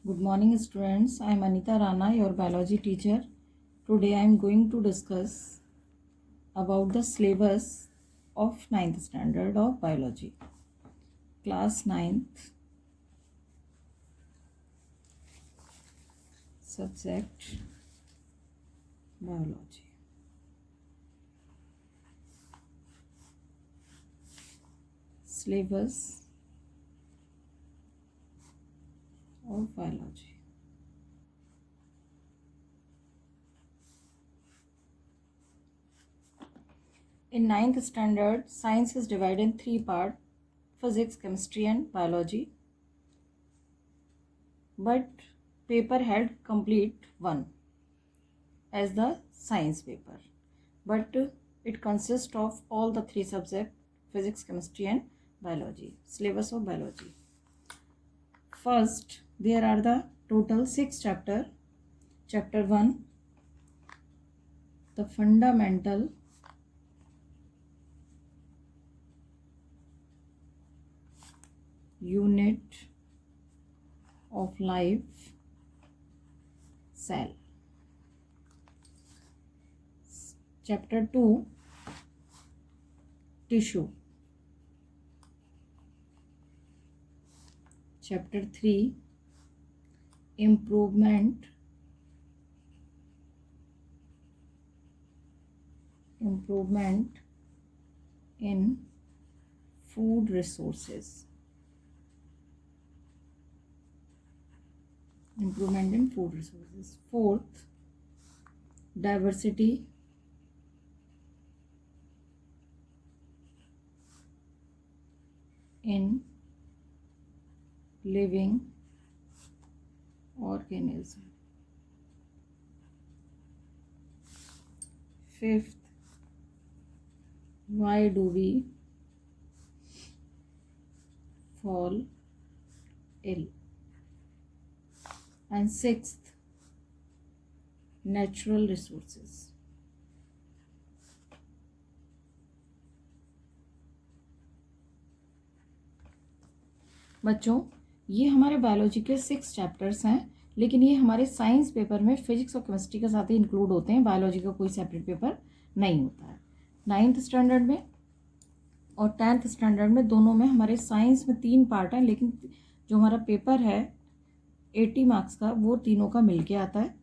Good morning, students. I am Anita Rana, your biology teacher. Today I am going to discuss about the syllabus of 9th standard of biology. Class 9th, subject biology. Syllabus of biology. In 9th standard, science is divided in three parts: physics, chemistry and biology. But paper had complete one as the science paper. But it consists of all the three subjects: physics, chemistry and biology. Syllabus of biology. First, there are the total 6 chapters. Chapter 1, the fundamental unit of life, cell. Chapter 2, tissue. Chapter 3, improvement in food resources. Improvement in food resources. Fourth, diversity in living organism. Fifth, why do we fall ill? And sixth, natural resources. बच्चों, ये हमारे biology के 6 chapters हैं, लेकिन ये हमारे science paper में physics और केमिस्ट्री के साथ ही इंक्लूड होते हैं. बायोलॉजी का कोई सेपरेट पेपर नहीं होता है. 9th स्टैंडर्ड में और 10th स्टैंडर्ड में दोनों में हमारे साइंस में 3 पार्ट हैं, लेकिन जो हमारा पेपर है 80 मार्क्स का, वो तीनों का मिलके आता है.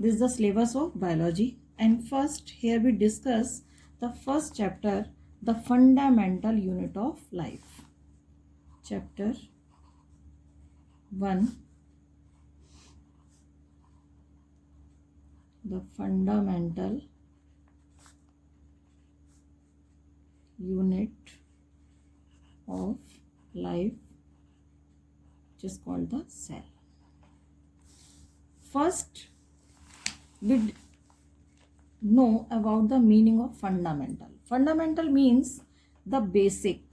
This is the syllabus of biology. And first here we discuss the first chapter, the fundamental unit of life. Chapter 1, the fundamental unit of life, which is called the cell. First, we know about the meaning of fundamental. Fundamental means the basic.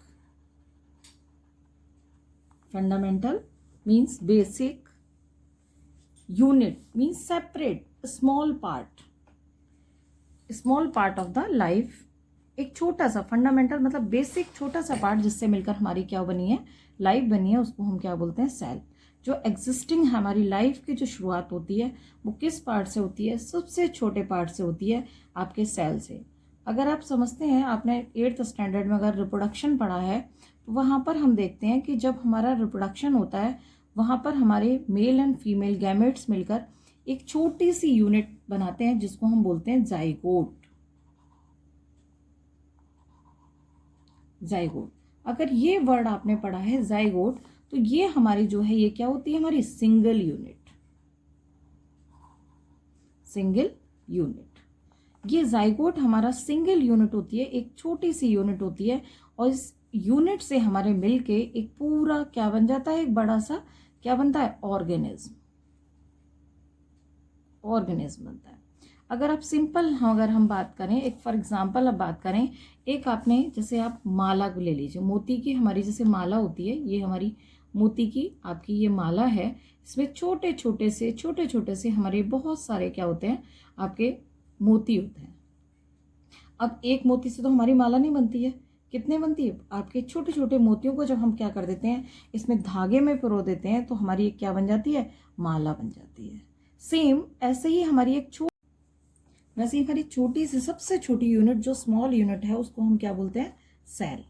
Fundamental means basic. Unit means separate, small part of the life. एक छोटा सा fundamental मतलब basic छोटा सा part जिससे मिलकर हमारी क्या बनी है, लाइफ बनी है, उसको हम क्या बोलते हैं, सेल. जो एग्जिस्टिंग हमारी लाइफ की जो शुरुआत होती है वो किस पार्ट से होती है, सबसे छोटे पार्ट से होती है, आपके सेल से. अगर आप समझते हैं, आपने 8th स्टैंडर्ड में अगर रिप्रोडक्शन पढ़ा है तो वहाँ पर हम देखते हैं कि जब हमारा रिप्रोडक्शन होता है वहाँ पर हमारे मेल एंड फीमेल गैमेट्स मिलकर एक छोटी सी यूनिट बनाते हैं जिसको हम बोलते हैं जाइगोट. जाइगोट, अगर ये वर्ड आपने पढ़ा है जाइगोट, तो ये हमारी जो है ये क्या होती है, हमारी सिंगल यूनिट. सिंगल यूनिट, ये जाइगोट हमारा सिंगल यूनिट होती है, एक छोटी सी यूनिट होती है. और इस यूनिट से हमारे मिलके एक पूरा क्या बन जाता है, एक बड़ा सा क्या बनता है, ऑर्गेनिज्म बनता है. अगर आप सिंपल अगर हम बात करें, एक फॉर एग्जांपल अब बात करें, एक आपने जैसे आप माला को ले लीजिए, मोती की हमारी जैसे माला होती है, ये हमारी मोती की आपकी ये माला है. इसमें छोटे छोटे से हमारे बहुत सारे क्या होते हैं, आपके मोती होते हैं. अब एक मोती से तो हमारी माला नहीं बनती है, कितने बनती है? आपके छोटे छोटे मोतियों को जब हम क्या कर देते हैं, इसमें धागे में पिरो देते हैं, तो हमारी क्या बन जाती है? माला बन जाती है। सेम ऐसे ही हमारी वैसे ही हमारी छोटी सी सबसे छोटी यूनिट जो स्मॉल यूनिट है उसको हम क्या बोलते हैं? सेल।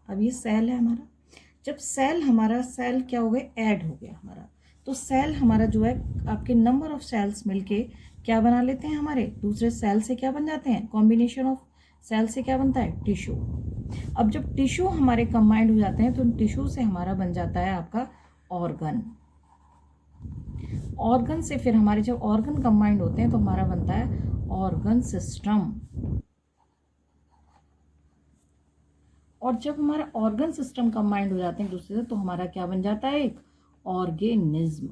अब ये सेल है हमारा। जब सेल क्या हो गया? ऐड हो गया हमारा। तो सेल हमारा जो है, आपके नंबर ऑफ सेल्स मिलके क्या बना लेते हैं? हमारे दूसरे सेल से क्या बन जाते हैं? कॉम्बिनेशन ऑफ सेल से क्या बनता है? टिश्यू। अब जब टिश्यू हमारे कंबाइंड हो जाते हैं तो टिश्यू से हमारा बन जाता है आपका ऑर्गन। ऑर्गन से फिर हमारे जब ऑर्गन कंबाइंड होते हैं तो हमारा बनता है ऑर्गन सिस्टम। और जब हमारा ऑर्गन सिस्टम कंबाइंड हो जाते हैं दूसरे से तो हमारा क्या बन जाता है? एक ऑर्गेनिज्म।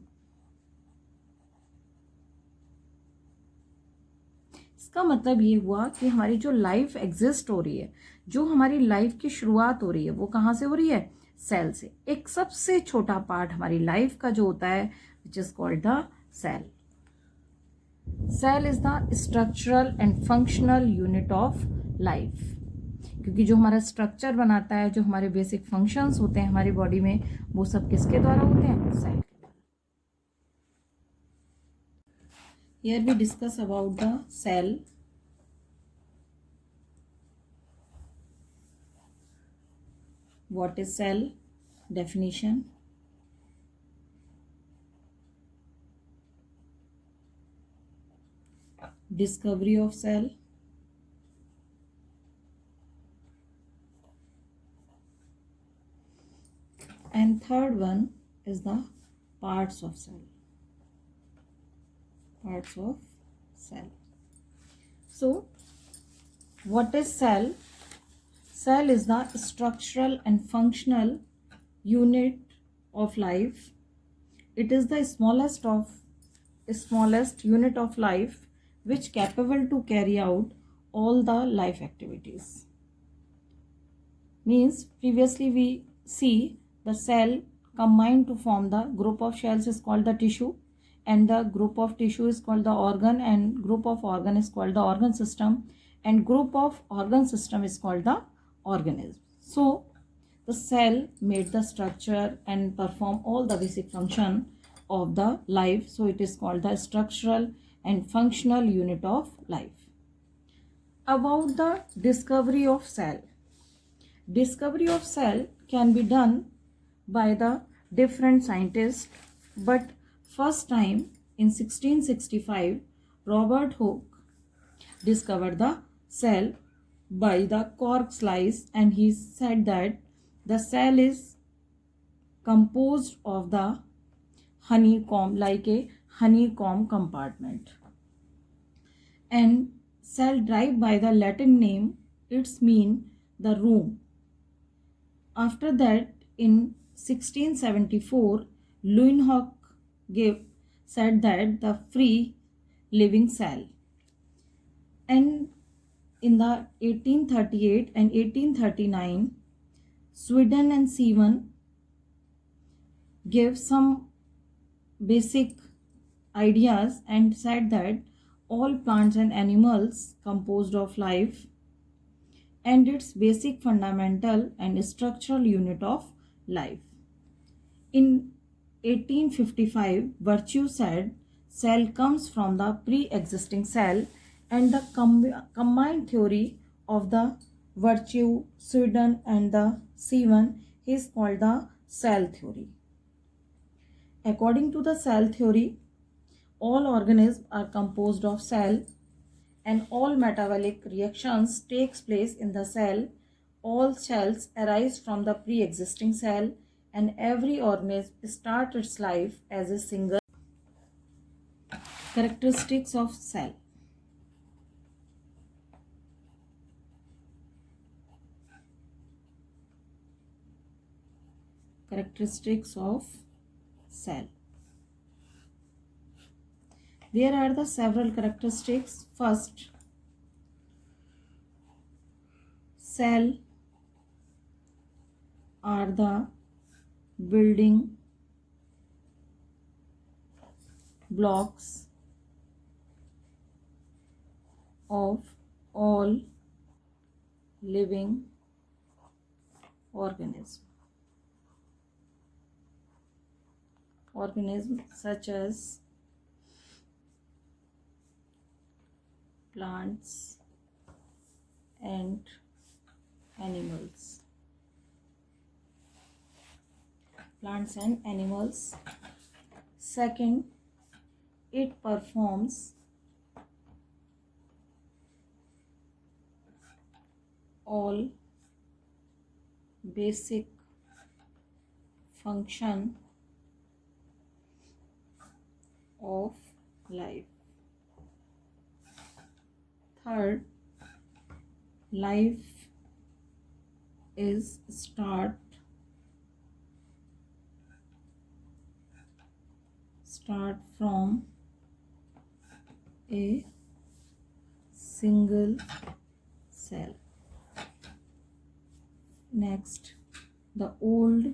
इसका मतलब ये हुआ कि हमारी जो लाइफ एग्जिस्ट हो रही है, जो हमारी लाइफ की शुरुआत हो रही है, वो कहाँ से हो रही है? सेल से। एक सबसे छोटा पार्ट हमारी लाइफ का जो होता है which is called the cell. Cell is the structural and functional unit of life. क्योंकि जो हमारा स्ट्रक्चर बनाता है, जो हमारे बेसिक फंक्शंस होते हैं हमारी बॉडी में, वो सब किसके द्वारा होते हैं? सेल के द्वारा। Here we discuss about the cell. What is cell? Definition. Discovery of cell. And third one is the parts of cell. Parts of cell. So, what is cell? Cell is the structural and functional unit of life. It is the smallest unit of life which capable to carry out all the life activities. Means previously we see the cell combined to form the group of cells is called the tissue, and the group of tissue is called the organ, and group of organ is called the organ system, and group of organ system is called the organism. So the cell made the structure and perform all the basic function of the life. So it is called the structural and functional unit of life. About the discovery of cell. Discovery of cell can be done by the different scientists, but first time in 1665 Robert Hooke discovered the cell by the cork slice, and he said that the cell is composed of the honeycomb, like a honeycomb compartment, and cell derived by the Latin name, its mean the room. After that, in 1674 Leeuwenhoek said that the free living cell, and in the 1838 and 1839 Sweden and Seaman gave some basic ideas and said that all plants and animals composed of life, and its basic fundamental and structural unit of life. In 1855 Virtue said cell comes from the pre-existing cell, and the combined theory of the Virtue, Sweden and the Seaman is called the cell theory. According to the cell theory, all organisms are composed of cell, and all metabolic reactions takes place in the cell. All cells arise from the pre-existing cell, and every organism starts its life as a single. Characteristics of cell. Characteristics of cell. There are the several characteristics. First, cell are the building blocks of all living organism. Organisms such as plants and animals. Plants and animals. Second, it performs all basic function of life. Third, life is start from a single cell. Next, the old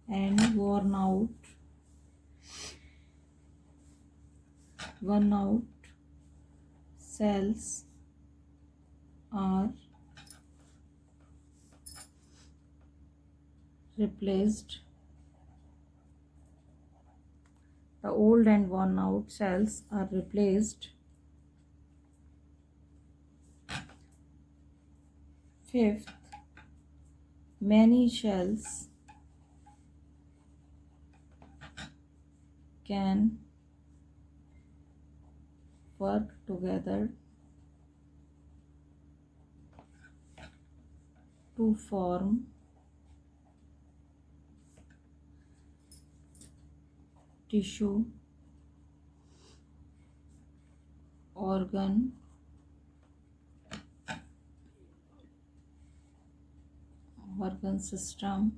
and worn out cells are replaced. The old and worn out cells are replaced. Fifth, many cells can work together to form tissue, organ, system,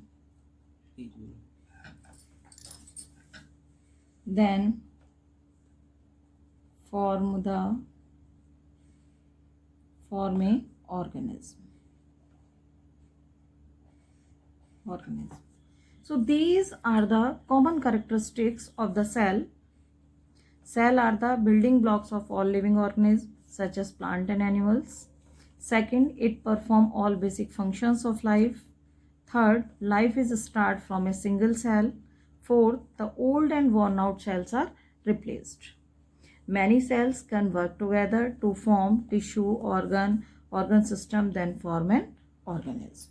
then form a organism. So these are the common characteristics of the cell. Cell are the building blocks of all living organisms such as plant and animals. Second, it perform all basic functions of life. Third, life is start from a single cell. Fourth, the old and worn out cells are replaced. Many cells can work together to form tissue, organ system, then form an organism.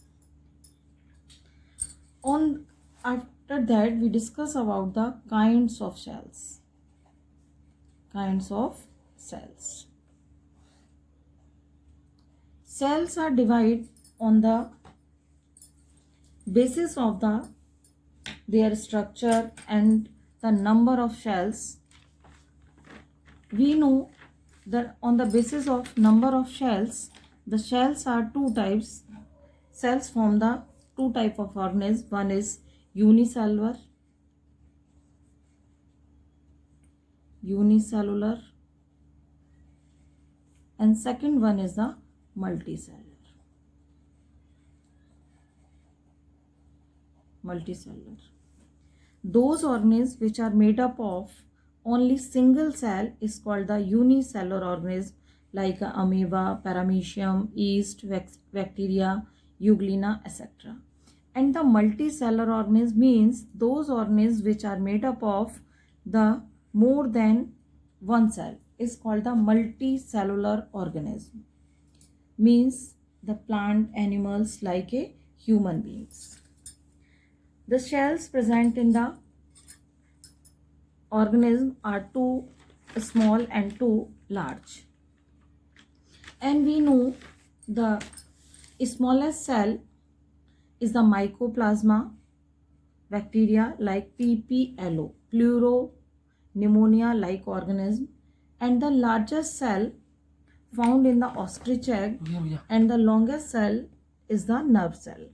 After that, we discuss about the kinds of cells. Cells are divided on the basis of their structure and the number of cells. We know that on the basis of number of cells, the cells are two types. Cells form the two type of organisms. One is unicellular and second one is the multicellular. Those organisms which are made up of only single cell is called the unicellular organism, like amoeba, paramecium, yeast, bacteria, euglena, etc. And the multicellular organism means those organisms which are made up of the more than one cell is called the multicellular organism. Means the plant, animals like a human beings. The cells present in the organism are too small and too large. And we know the smallest cell is the mycoplasma bacteria like PPLO, pleuropneumonia like organism, and the largest cell found in the ostrich egg and the longest cell is the nerve cell.